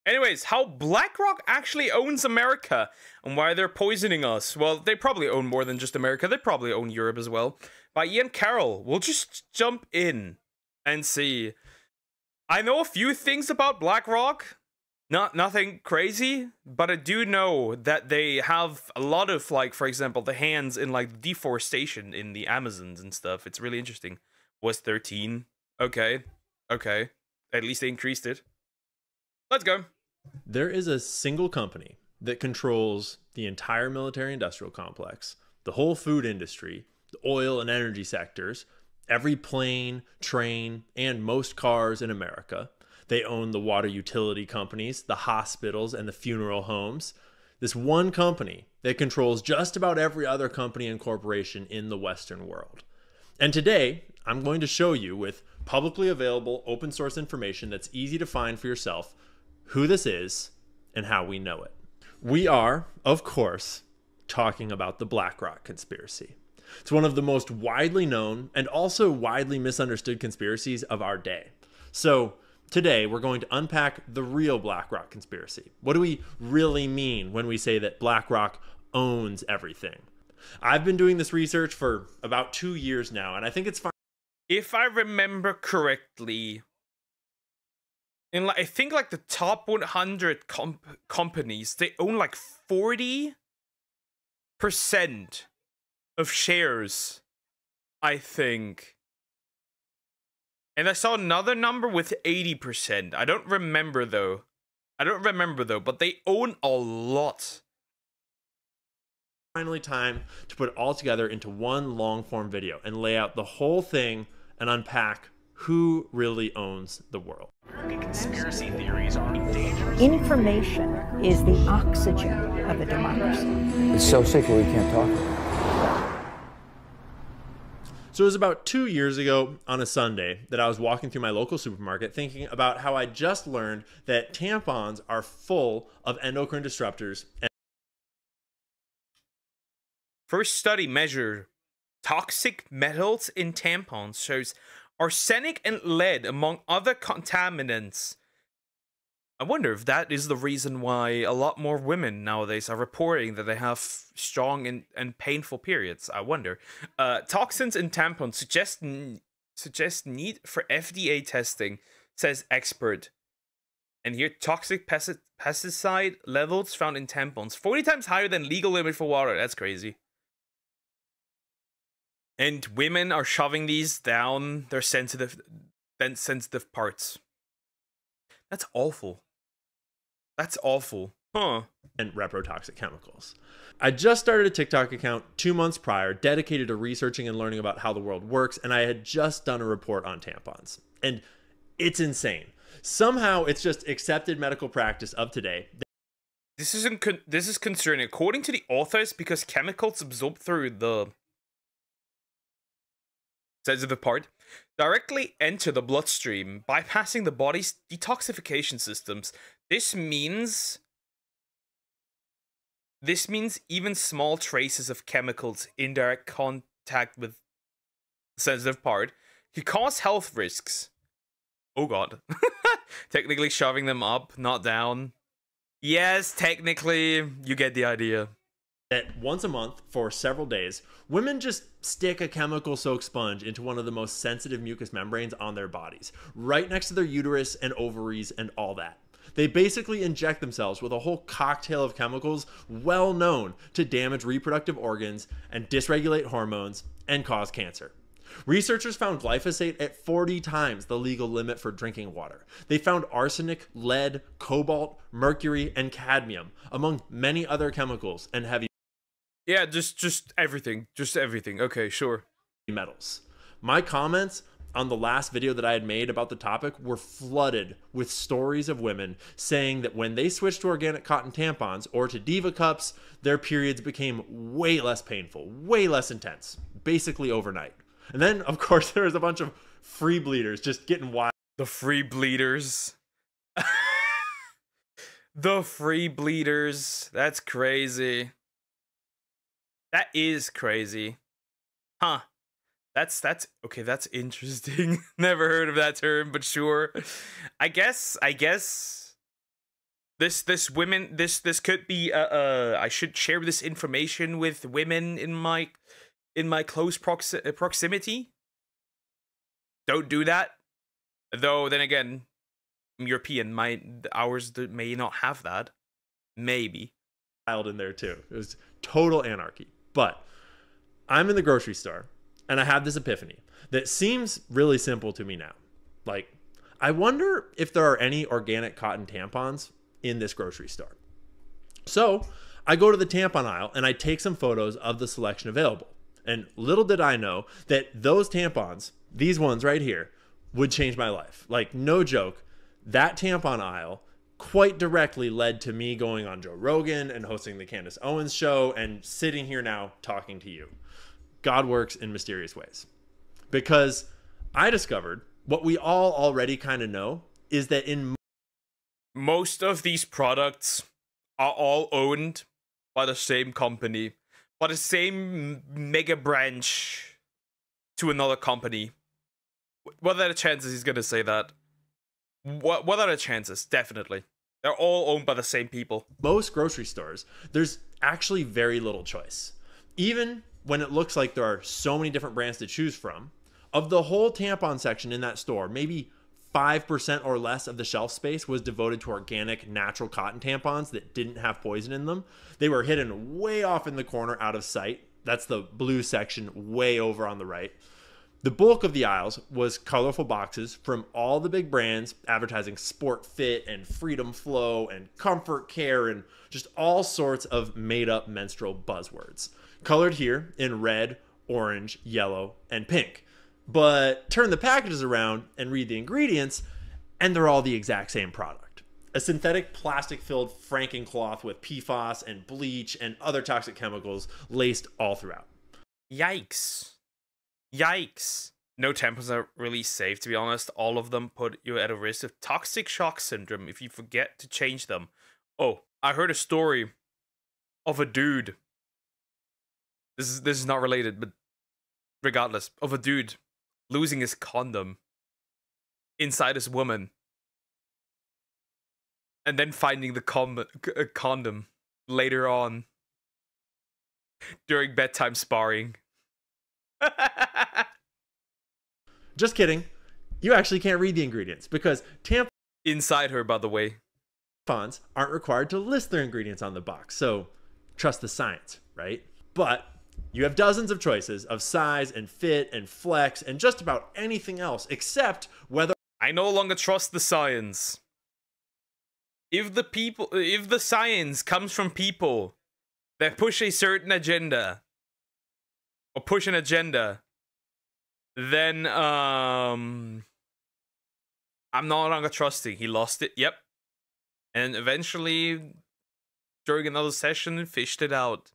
Anyways, how BlackRock actually owns America and why they're poisoning us. Well, they probably own more than just America. They probably own Europe as well. By Ian Carroll. We'll just jump in and see. I know a few things about BlackRock. Nothing crazy, but I do know that they have a lot of, like, for example, the hands in, like, deforestation in the Amazons and stuff. It's really interesting. Was 13. Okay. Okay. At least they increased it. Let's go. There is a single company that controls the entire military-industrial complex, the whole food industry, the oil and energy sectors, every plane, train, and most cars in America. They own the water utility companies, the hospitals, and the funeral homes. This one company that controls just about every other company and corporation in the Western world. And today, I'm going to show you with publicly available open source information that's easy to find for yourself who this is and how we know it. We are, of course, talking about the BlackRock conspiracy. It's one of the most widely known and also widely misunderstood conspiracies of our day. So today we're going to unpack the real BlackRock conspiracy. What do we really mean when we say that BlackRock owns everything? I've been doing this research for about 2 years now, and I think it's fine. If I remember correctly, in like, I think like the top 100 companies, they own like 40% of shares, I think. And I saw another number with 80%. I don't remember though. But they own a lot. Finally time to put it all together into one long form video and lay out the whole thing and unpack who really owns the world. Conspiracy theories are dangerous. Information is the oxygen of a democracy. It's so sick we can't talk about it. So it was about 2 years ago on a Sunday that I was walking through my local supermarket thinking about how I just learned that tampons are full of endocrine disruptors. First study measured toxic metals in tampons shows arsenic and lead among other contaminants. I wonder if that is the reason why a lot more women nowadays are reporting that they have strong and painful periods. I wonder. Toxins in tampons suggest need for FDA testing, says expert. And here, toxic pesticide levels found in tampons 40 times higher than legal limit for water. That's crazy. And women are shoving these down their sensitive parts. That's awful. That's awful. Huh. And reprotoxic chemicals. I just started a TikTok account 2 months prior dedicated to researching and learning about how the world works, and I had just done a report on tampons. And it's insane. Somehow it's just accepted medical practice of today. This is concerning. According to the authors, because chemicals absorbed through the sensitive part directly enter the bloodstream, bypassing the body's detoxification systems. This means even small traces of chemicals in direct contact with the sensitive part can cause health risks. Oh god. Technically shoving them up, not down. Yes, technically, you get the idea. That once a month for several days, women just stick a chemical soaked sponge into one of the most sensitive mucous membranes on their bodies, right next to their uterus and ovaries and all that. They basically inject themselves with a whole cocktail of chemicals well known to damage reproductive organs and dysregulate hormones and cause cancer. Researchers found glyphosate at 40 times the legal limit for drinking water. They found arsenic, lead, cobalt, mercury, and cadmium, among many other chemicals and heavy yeah, just everything. Just everything. Okay, sure. metals. My comments on the last video that I had made about the topic were flooded with stories of women saying that when they switched to organic cotton tampons or to Diva cups, their periods became way less painful, way less intense, basically overnight. And then, of course, there was a bunch of free bleeders just getting wild. The free bleeders. The free bleeders. That's crazy. That is crazy. Huh. That's okay, that's interesting. Never heard of that term, but sure. I guess this could be I should share this information with women in my close proximity. Don't do that. Though then again, I'm European, ours may not have that. Maybe. In there too. It was total anarchy. But I'm in the grocery store and I have this epiphany that seems really simple to me now. Like, I wonder if there are any organic cotton tampons in this grocery store. So I go to the tampon aisle and I take some photos of the selection available. And little did I know that those tampons, these ones right here, would change my life. Like, no joke, that tampon aisle quite directly led to me going on Joe Rogan and hosting the Candace Owens show and sitting here now talking to you. God works in mysterious ways. Because I discovered what we all already kind of know is that in most of these products are all owned by the same company, by the same mega branch to another company. What are the chances he's gonna say that? What are the chances? Definitely. They're all owned by the same people. Most grocery stores, there's actually very little choice. Even when it looks like there are so many different brands to choose from, of the whole tampon section in that store, maybe 5% or less of the shelf space was devoted to organic, natural cotton tampons that didn't have poison in them. They were hidden way off in the corner out of sight. That's the blue section way over on the right. The bulk of the aisles was colorful boxes from all the big brands advertising Sport Fit and Freedom Flow and Comfort Care and just all sorts of made-up menstrual buzzwords. Colored here in red, orange, yellow, and pink. But turn the packages around and read the ingredients, and they're all the exact same product. A synthetic plastic-filled franking cloth with PFAS and bleach and other toxic chemicals laced all throughout. Yikes. Yikes. No tampons are really safe, to be honest. All of them put you at a risk of toxic shock syndrome if you forget to change them. Oh, I heard a story of a dude. This is not related, but regardless, of a dude losing his condom inside his woman. And then finding the condom later on during bedtime sparring. Just kidding. You actually can't read the ingredients because tampons inside her, by the way, aren't required to list their ingredients on the box. So trust the science, right? But you have dozens of choices of size and fit and flex and just about anything else except whether I no longer trust the science. If the science comes from people that push a certain agenda or push an agenda, then I'm no longer trusting. He lost it, yep. And eventually, during another session, fished it out.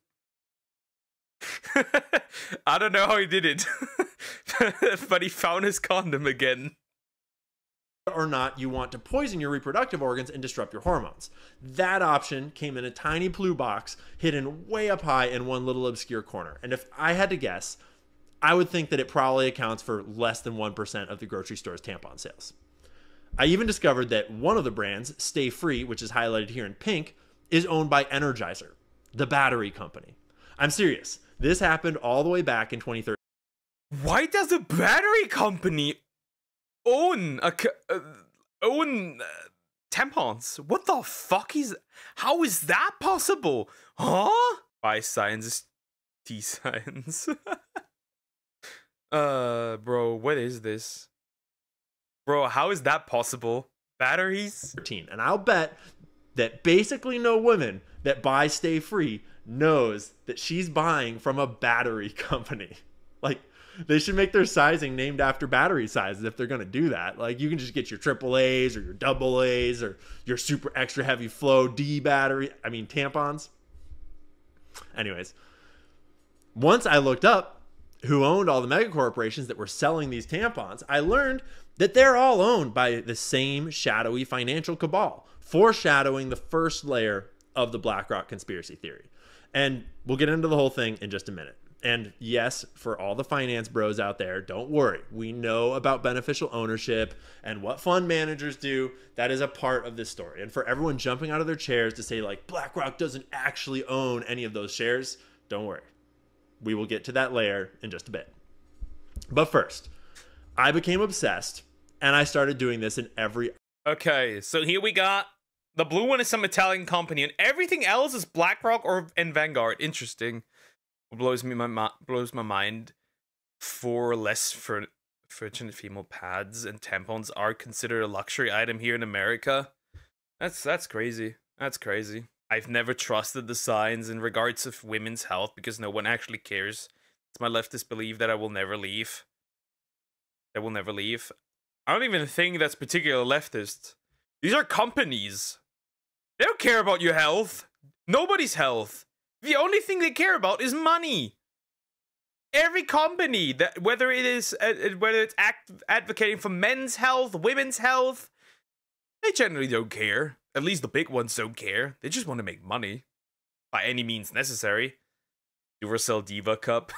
I don't know how he did it, but he found his condom again. Or not you want to poison your reproductive organs and disrupt your hormones. That option came in a tiny blue box hidden way up high in one little obscure corner. And if I had to guess, I would think that it probably accounts for less than 1% of the grocery store's tampon sales. I even discovered that one of the brands, Stay Free, which is highlighted here in pink, is owned by Energizer, the battery company. I'm serious. This happened all the way back in 2013. Why does a battery company own tampons? What the fuck is? How is that possible? Huh? By science is T-science. Bro, what is this? Bro, how is that possible? Batteries? And I'll bet that basically no woman that buys Stay Free knows that she's buying from a battery company. Like, they should make their sizing named after battery sizes if they're going to do that. Like, you can just get your AAAs or your AAs or your super extra heavy flow D battery. I mean, tampons. Anyways, once I looked up who owned all the mega corporations that were selling these tampons, I learned that they're all owned by the same shadowy financial cabal, foreshadowing the first layer of the BlackRock conspiracy theory. And we'll get into the whole thing in just a minute. And yes, for all the finance bros out there, don't worry. We know about beneficial ownership and what fund managers do. That is a part of this story. And for everyone jumping out of their chairs to say like BlackRock doesn't actually own any of those shares, don't worry. We will get to that layer in just a bit. But first, I became obsessed and I started doing this in every... Okay, so here we got the blue one is some Italian company, and everything else is BlackRock and Vanguard. Interesting. Blows my mind. 4 less fortunate female pads and tampons are considered a luxury item here in America. That's crazy. That's crazy. I've never trusted the signs in regards of women's health because no one actually cares. It's my leftist belief that I will never leave. I will never leave. I don't even think that's particularly leftist. These are companies. They don't care about your health. Nobody's health. The only thing they care about is money. Every company, that whether it's advocating for men's health, women's health, they generally don't care. At least the big ones don't care. They just want to make money by any means necessary. Duracell Diva Cup.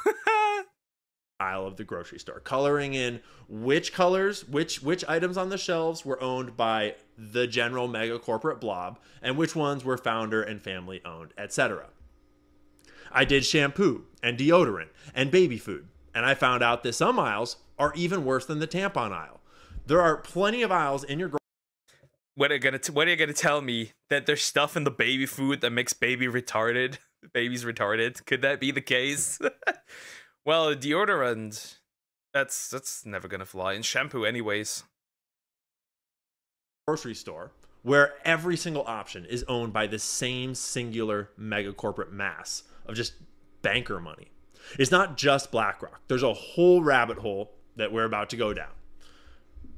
Aisle of the grocery store, coloring in which colors, which items on the shelves were owned by the general mega corporate blob and which ones were founder and family owned, etc. I did shampoo and deodorant and baby food, and I found out that some aisles are even worse than the tampon aisle. There are plenty of aisles in your What are you gonna tell me that there's stuff in the baby food that makes babies retarded? Could that be the case? Well, deodorant, that's never gonna fly. And shampoo, anyways. grocery store where every single option is owned by the same singular mega corporate mass of just banker money. It's not just BlackRock. There's a whole rabbit hole that we're about to go down.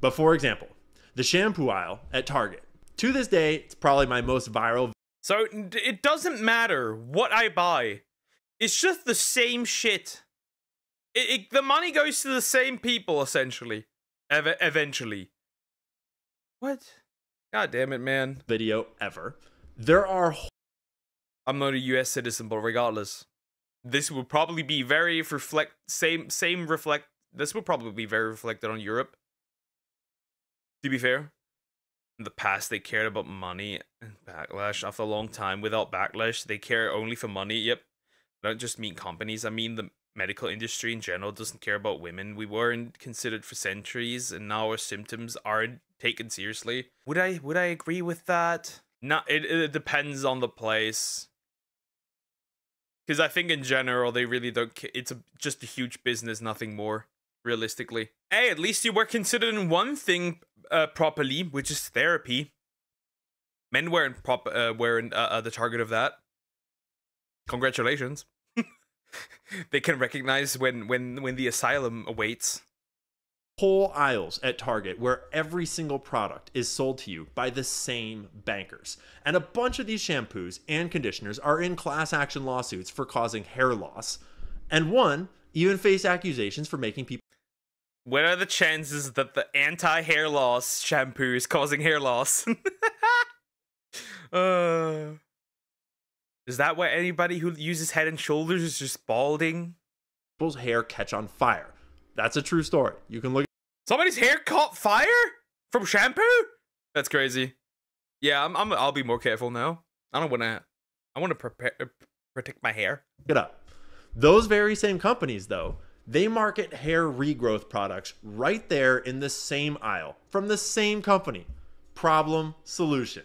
But for example, the shampoo aisle at Target. To this day, it's probably my most viral. So it doesn't matter what I buy. It's just the same shit. The money goes to the same people, essentially. Eventually. What? God damn it, man. Video ever. There are... I'm not a US citizen, but regardless. This would probably be very this would probably be very reflected on Europe. To be fair. In the past, they cared about money and backlash. After a long time, without backlash, they care only for money. Yep. I don't just mean companies. I mean the medical industry in general doesn't care about women. We weren't considered for centuries, and now our symptoms aren't taken seriously. Would I agree with that? No, it depends on the place. Because I think in general, they really don't care. It's just a huge business, nothing more, realistically. Hey, at least you were considering one thing properly, which is therapy. Men weren't the target of that. Congratulations. They can recognize when the asylum awaits. Whole aisles at Target where every single product is sold to you by the same bankers. And a bunch of these shampoos and conditioners are in class action lawsuits for causing hair loss. And one even faced accusations for making people... What are the chances that the anti-hair loss shampoo is causing hair loss? Is that why anybody who uses Head and Shoulders is just balding? People's hair catch on fire. That's a true story. You can look... Somebody's hair caught fire? From shampoo? That's crazy. Yeah, I'll be more careful now. I want to protect my hair. Get up. Those very same companies, though, they market hair regrowth products right there in the same aisle from the same company. Problem, solution.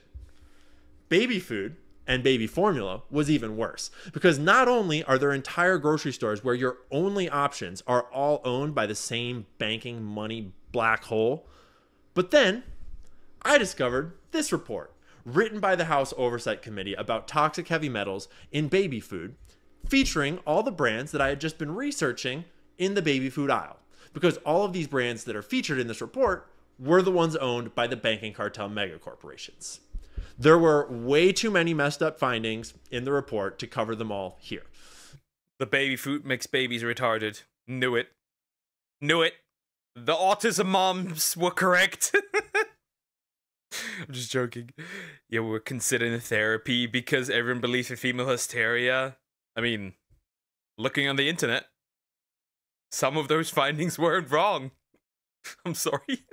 Baby food and baby formula was even worse because not only are there entire grocery stores where your only options are all owned by the same banking money black hole, but then I discovered this report written by the House Oversight Committee about toxic heavy metals in baby food, featuring all the brands that I had just been researching in the baby food aisle, because all of these brands that are featured in this report were the ones owned by the banking cartel megacorporations. There were way too many messed up findings in the report to cover them all here. The baby food makes babies retarded. Knew it. Knew it. The autism moms were correct. I'm just joking. Yeah, we're considering therapy because everyone believes in female hysteria. I mean, looking on the internet, some of those findings weren't wrong. I'm sorry.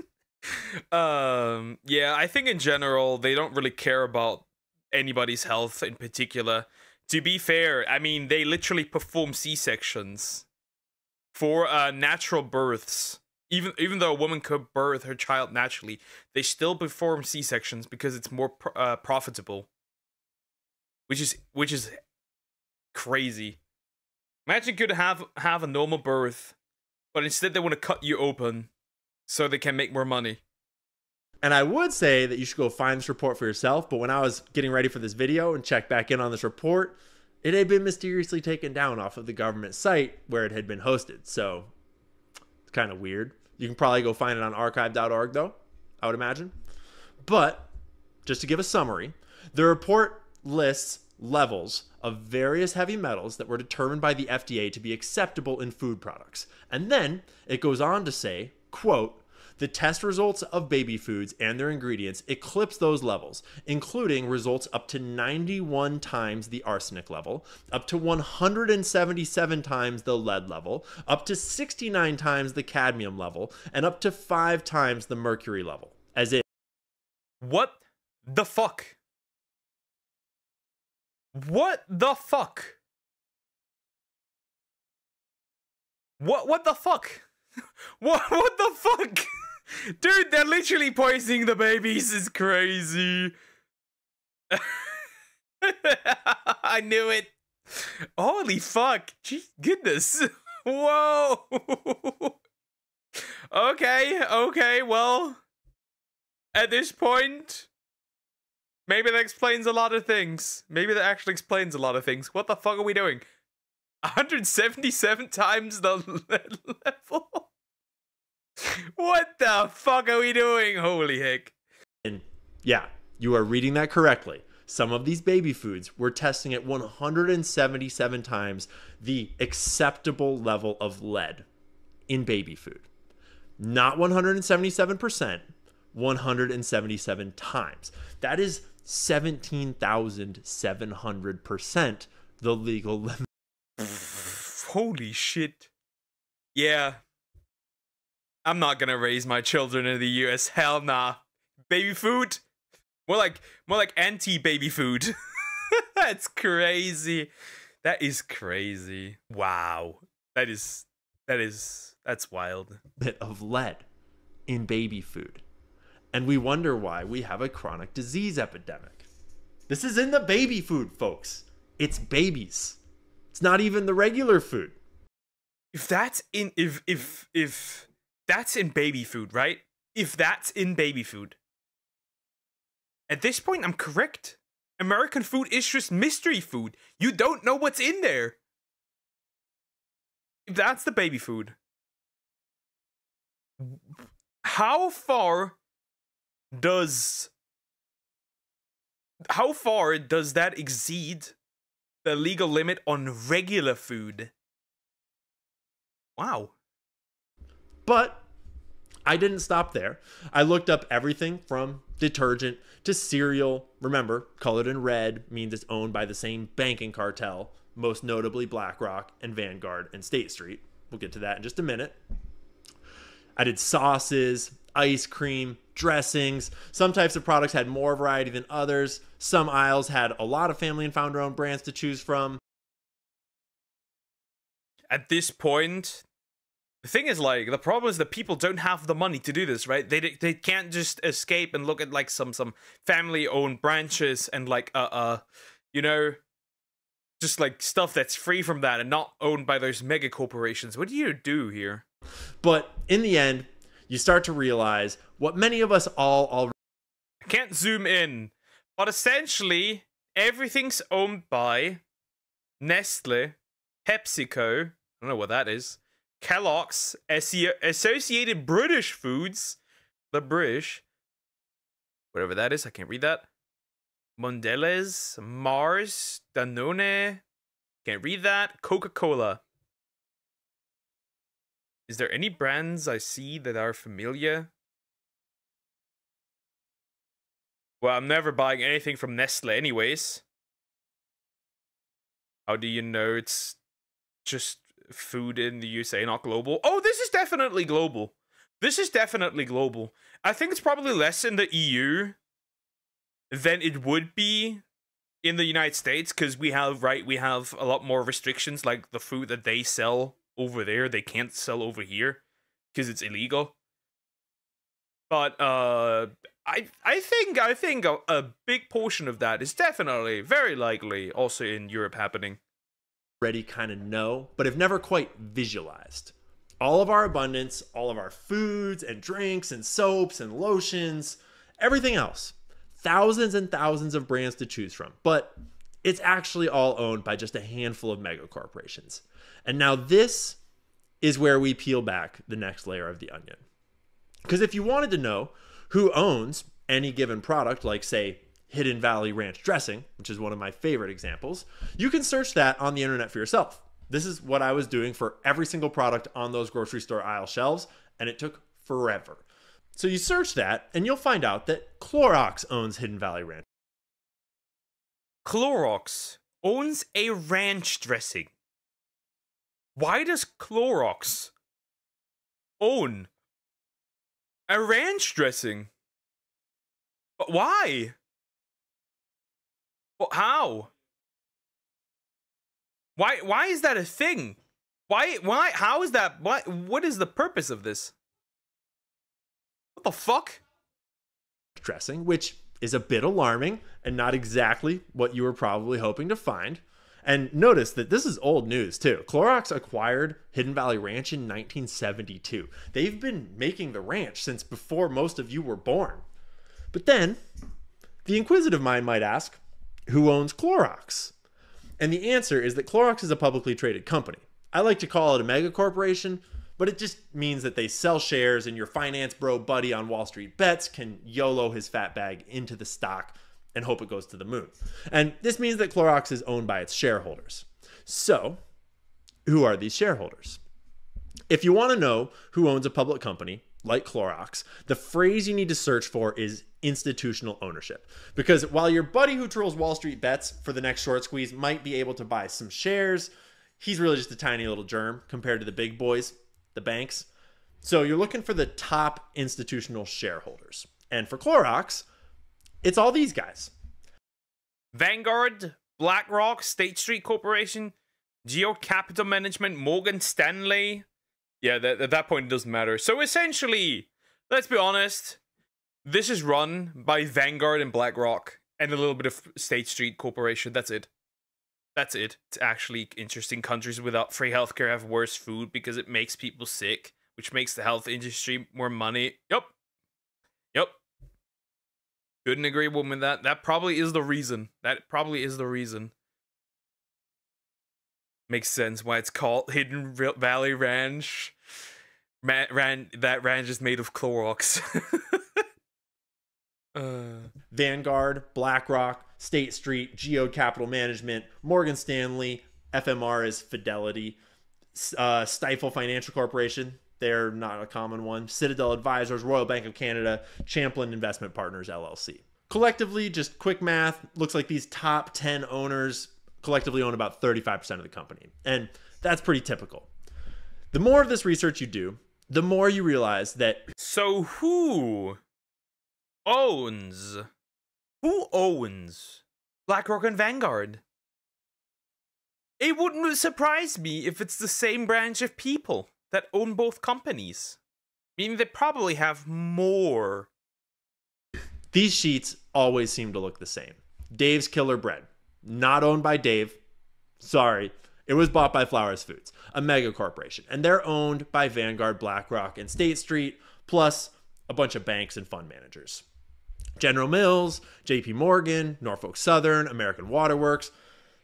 Yeah, I think in general they don't really care about anybody's health in particular. To be fair, I mean, they literally perform C-sections for natural births. Even though a woman could birth her child naturally, they still perform C-sections because it's more profitable. Which is crazy. Imagine you could have a normal birth, but instead they want to cut you open so they can make more money. And I would say that you should go find this report for yourself, but when I was getting ready for this video and checked back in on this report, it had been mysteriously taken down off of the government site where it had been hosted. So it's kind of weird. You can probably go find it on archive.org though, I would imagine. But just to give a summary, the report lists levels of various heavy metals that were determined by the FDA to be acceptable in food products. And then it goes on to say, quote, the test results of baby foods and their ingredients eclipse those levels, including results up to 91 times the arsenic level, up to 177 times the lead level, up to 69 times the cadmium level, and up to 5 times the mercury level. As in, what the fuck? What the fuck? What the fuck? What the fuck? Dude, they're literally poisoning the babies. It's crazy. I knew it. Holy fuck. Goodness. Whoa. Okay, well, at this point, maybe that explains a lot of things. Maybe that actually explains a lot of things. What the fuck are we doing? 177 times the level? What the fuck are we doing? Holy heck. And yeah, you are reading that correctly. Some of these baby foods were testing at 177 times the acceptable level of lead in baby food. Not 177%, 177 times. That is 17,700% the legal limit. Holy shit. Yeah. I'm not gonna raise my children in the US. Hell nah. Baby food? More like anti-baby food. That's crazy. That is crazy. Wow. That's wild. Bit of lead in baby food. And we wonder why we have a chronic disease epidemic. This is in the baby food, folks. It's babies. It's not even the regular food. If that's in that's in baby food, right? If that's in baby food. At this point, I'm correct. American food is just mystery food. You don't know what's in there. If that's the baby food. How far does that exceed the legal limit on regular food? Wow. But I didn't stop there. I looked up everything from detergent to cereal. Remember, colored in red means it's owned by the same banking cartel, most notably BlackRock and Vanguard and State Street. We'll get to that in just a minute. I did sauces, ice cream, dressings. Some types of products had more variety than others. Some aisles had a lot of family and founder-owned brands to choose from. At this point, the thing is, like, the problem is that people don't have the money to do this, right? They can't just escape and look at like some family-owned branches and like you know, just like stuff that's free from that and not owned by those mega corporations. What do you do here? But in the end, you start to realize what many of us all already. I can't zoom in, but essentially everything's owned by Nestle, PepsiCo. I don't know what that is. Kellogg's, Associated British Foods, the British, whatever that is, I can't read that. Mondelez, Mars, Danone, can't read that. Coca-Cola. Is there any brands I see that are familiar? Well, I'm never buying anything from Nestle anyways. How do you know it's just food in the USA, not global. Oh, this is definitely global. This is definitely global. I think it's probably less in the EU than it would be in the United States, because we have a lot more restrictions, like the food that they sell over there, they can't sell over here because it's illegal. But I think a big portion of that is definitely, very likely, also in Europe happening. Already kind of know, but have never quite visualized. All of our abundance, all of our foods and drinks and soaps and lotions, everything else. Thousands and thousands of brands to choose from, but it's actually all owned by just a handful of mega corporations. And now this is where we peel back the next layer of the onion. Because if you wanted to know who owns any given product, like say Hidden Valley Ranch dressing, which is one of my favorite examples, you can search that on the internet for yourself. This is what I was doing for every single product on those grocery store aisle shelves, and it took forever. So you search that, and you'll find out that Clorox owns Hidden Valley Ranch. Clorox owns a ranch dressing. Why does Clorox own a ranch dressing? But why? Well, how? Why is that a thing? Why how is that? What is the purpose of this? What the fuck? Dressing, which is a bit alarming and not exactly what you were probably hoping to find. And notice that this is old news too. Clorox acquired Hidden Valley Ranch in 1972. They've been making the ranch since before most of you were born. But then, the inquisitive mind might ask, who owns Clorox? And the answer is that Clorox is a publicly traded company. I like to call it a mega corporation, but it just means that they sell shares and your finance bro buddy on Wall Street Bets can YOLO his fat bag into the stock and hope it goes to the moon. And this means that Clorox is owned by its shareholders. So, who are these shareholders? If you want to know who owns a public company like Clorox, the phrase you need to search for is institutional ownership. Because while your buddy who trolls Wall Street Bets for the next short squeeze might be able to buy some shares, he's really just a tiny little germ compared to the big boys, the banks. So you're looking for the top institutional shareholders. And for Clorox, it's all these guys. Vanguard, BlackRock, State Street Corporation, Geo Capital Management, Morgan Stanley. Yeah, at that point it doesn't matter. So essentially, let's be honest, this is run by Vanguard and BlackRock and a little bit of State Street Corporation. That's it. That's it. It's actually interesting. Countries without free healthcare have worse food because it makes people sick, which makes the health industry more money. Yep. Couldn't agree more with that. That probably is the reason. Makes sense why it's called Hidden Valley Ranch. That ranch is made of Clorox. Vanguard, BlackRock, State Street, Geo Capital Management, Morgan Stanley, FMR is Fidelity, Stifel Financial Corporation, they're not a common one, Citadel Advisors, Royal Bank of Canada, Champlain Investment Partners, LLC. Collectively, just quick math, looks like these top 10 owners collectively own about 35% of the company. And that's pretty typical. The more of this research you do, the more you realize that... So who owns BlackRock and Vanguard? It wouldn't surprise me if it's the same branch of people that own both companies. I mean, they probably have more. These sheets always seem to look the same. Dave's Killer Bread, not owned by Dave. Sorry, it was bought by Flowers Foods, a mega corporation, and they're owned by Vanguard, BlackRock, and State Street, plus a bunch of banks and fund managers. General Mills, JP Morgan, Norfolk Southern, American Waterworks,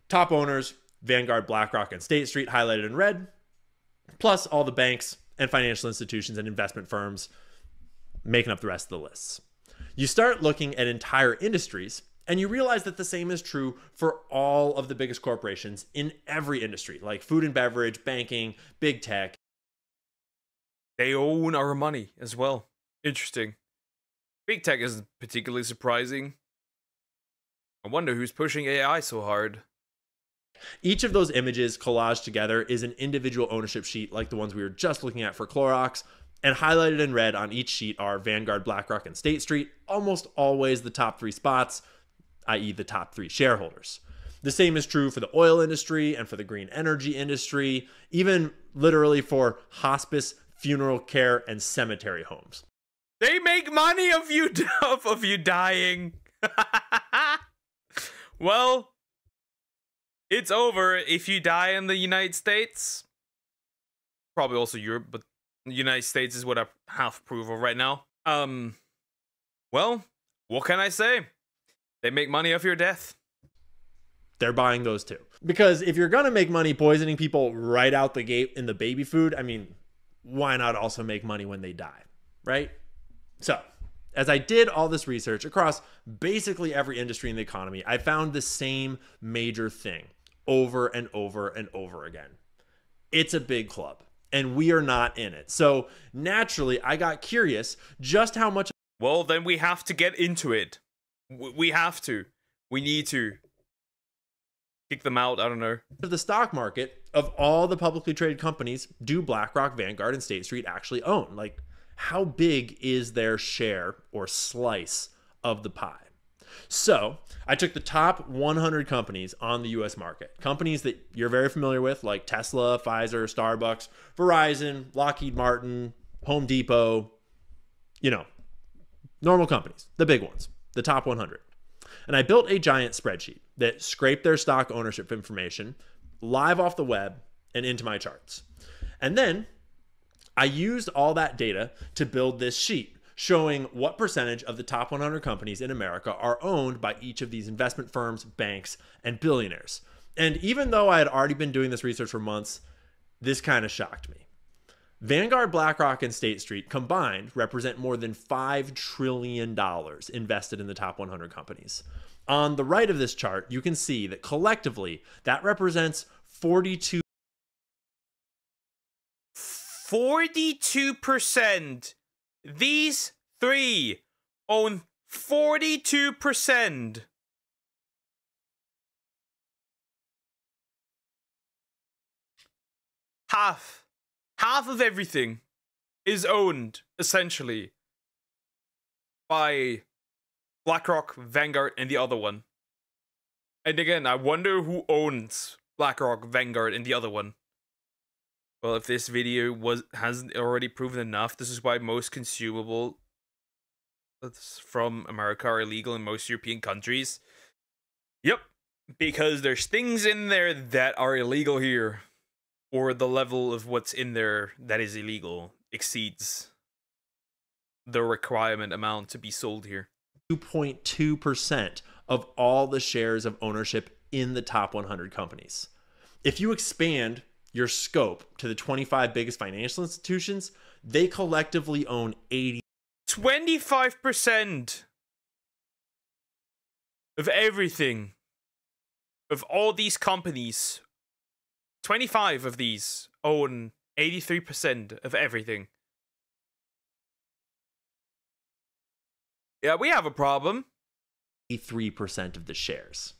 top owners, Vanguard, BlackRock, and State Street, highlighted in red, plus all the banks and financial institutions and investment firms making up the rest of the lists. You start looking at entire industries, and you realize that the same is true for all of the biggest corporations in every industry, like food and beverage, banking, big tech. They own our money as well. Interesting. Big tech isn't particularly surprising. I wonder who's pushing AI so hard. Each of those images collaged together is an individual ownership sheet like the ones we were just looking at for Clorox, and highlighted in red on each sheet are Vanguard, BlackRock, and State Street, almost always the top 3 spots, i.e. the top 3 shareholders. The same is true for the oil industry and for the green energy industry, even literally for hospice, funeral care, and cemetery homes. They make money of you dying. Well, it's over if you die in the United States. Probably also Europe, but the United States is what I have approval right now. Well, what can I say? They make money off your death. They're buying those too. Because if you're gonna make money poisoning people right out the gate in the baby food, I mean, why not also make money when they die, right? So, as I did all this research across basically every industry in the economy, I found the same major thing over and over and over again. It's a big club, and we are not in it. So naturally, I got curious just how much. Well, then we have to get into it. We have to. We need to. Kick them out, I don't know. Of the stock market, of all the publicly traded companies, do BlackRock, Vanguard, and State Street actually own? Like, how big is their share or slice of the pie? So I took the top 100 companies on the US market, companies that you're very familiar with, like Tesla, Pfizer, Starbucks, Verizon, Lockheed Martin, Home Depot, you know, normal companies, the big ones, the top 100. And I built a giant spreadsheet that scraped their stock ownership information live off the web and into my charts. And then I used all that data to build this sheet showing what percentage of the top 100 companies in America are owned by each of these investment firms, banks, and billionaires. And even though I had already been doing this research for months, this kind of shocked me. Vanguard, BlackRock, and State Street combined represent more than $5 trillion invested in the top 100 companies. On the right of this chart, you can see that collectively, that represents 42%. These three own 42%. Half of everything is owned, essentially, by BlackRock, Vanguard, and the other one. And again, I wonder who owns BlackRock, Vanguard, and the other one. Well, if this video hasn't already proven enough, this is why most consumables from America are illegal in most European countries. Yep, because there's things in there that are illegal here. Or the level of what's in there that is illegal exceeds the requirement amount to be sold here. 2.2% of all the shares of ownership in the top 100 companies. If you expand your scope to the 25 biggest financial institutions, they collectively own 25% of everything, of all these companies. 25 of these own 83% of everything. Yeah, we have a problem. 83% of the shares.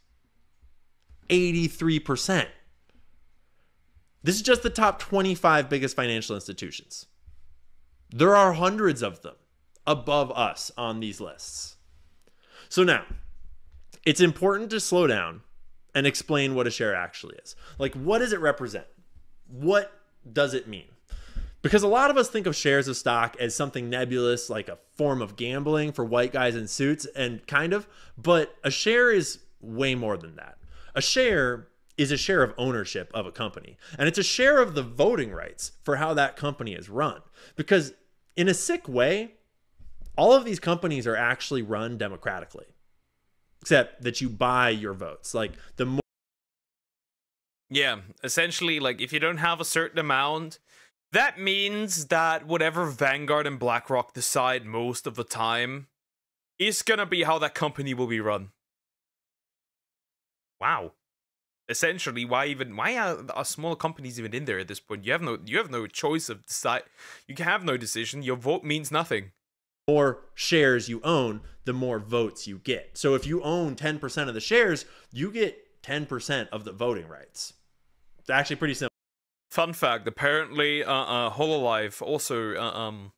83%. This is just the top 25 biggest financial institutions. There are hundreds of them above us on these lists. So now, it's important to slow down and explain what a share actually is. Like, what does it represent? What does it mean? Because a lot of us think of shares of stock as something nebulous, like a form of gambling for white guys in suits, and kind of, but a share is way more than that. A share is a share of ownership of a company, and it's a share of the voting rights for how that company is run. Because in a sick way, all of these companies are actually run democratically. Except that you buy your votes. Like, the more... Yeah, essentially, like, if you don't have a certain amount, that means that whatever Vanguard and BlackRock decide most of the time is gonna be how that company will be run. Wow. Essentially, why are smaller companies even in there at this point? You have no choice of decide. You have no decision. Your vote means nothing. More shares you own, the more votes you get. So if you own 10% of the shares, you get 10% of the voting rights. It's actually pretty simple. Fun fact, apparently Hololive also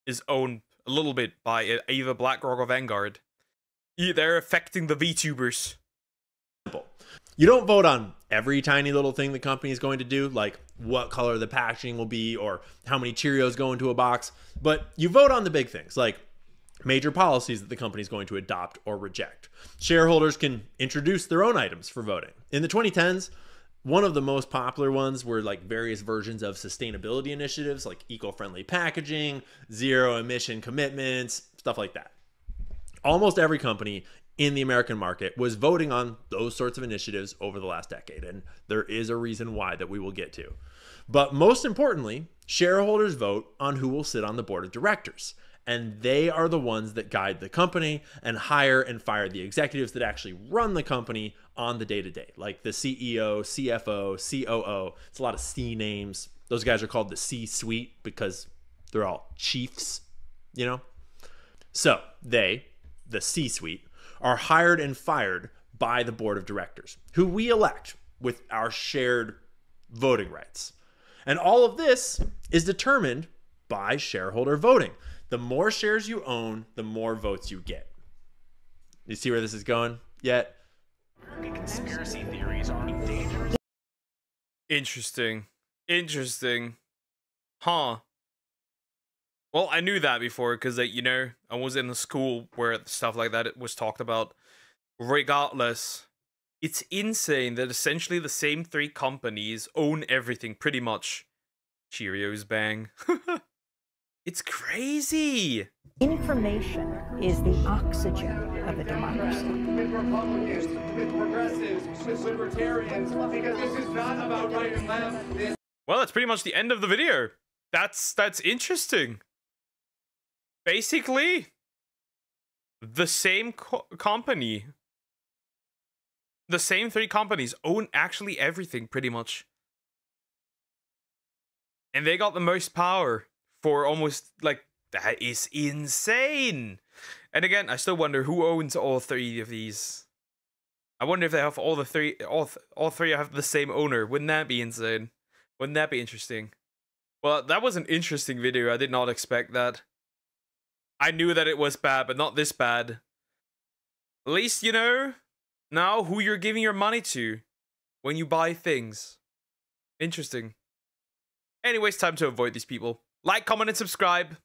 is owned a little bit by either BlackRock or Vanguard. They're affecting the VTubers. You don't vote on every tiny little thing the company is going to do, like what color the packaging will be or how many Cheerios go into a box, but you vote on the big things, like major policies that the company is going to adopt or reject. Shareholders can introduce their own items for voting. In the 2010s, one of the most popular ones were like various versions of sustainability initiatives like eco-friendly packaging, zero emission commitments, stuff like that. Almost every company in the American market was voting on those sorts of initiatives over the last decade, and there is a reason why that we will get to. But most importantly, shareholders vote on who will sit on the board of directors, and they are the ones that guide the company and hire and fire the executives that actually run the company on the day-to-day, like the CEO, CFO, COO. It's a lot of C names. Those guys are called the C-suite because they're all chiefs, you know? So they, the C-suite, are hired and fired by the board of directors, who we elect with our shared voting rights. And all of this is determined by shareholder voting. The more shares you own, the more votes you get. You see where this is going yet? Conspiracy theories are dangerous. Interesting. Interesting. Huh. Well, I knew that before because, you know, I was in a school where stuff like that was talked about. Regardless, it's insane that essentially the same three companies own everything, pretty much. Cheerios, bang. It's crazy. Information is the oxygen of a democracy. With Republicans, with progressives, with libertarians, because this is not about right and left. Well, that's pretty much the end of the video. That's interesting. Basically, the same company, the same three companies own actually everything, pretty much. And they got the most power for almost, like, that is insane. And again, I still wonder who owns all three of these. I wonder if they have all three have the same owner. Wouldn't that be insane? Wouldn't that be interesting? Well, that was an interesting video. I did not expect that. I knew that it was bad, but not this bad. At least, you know, now who you're giving your money to when you buy things. Interesting. Anyways, time to avoid these people. Like, comment, and subscribe.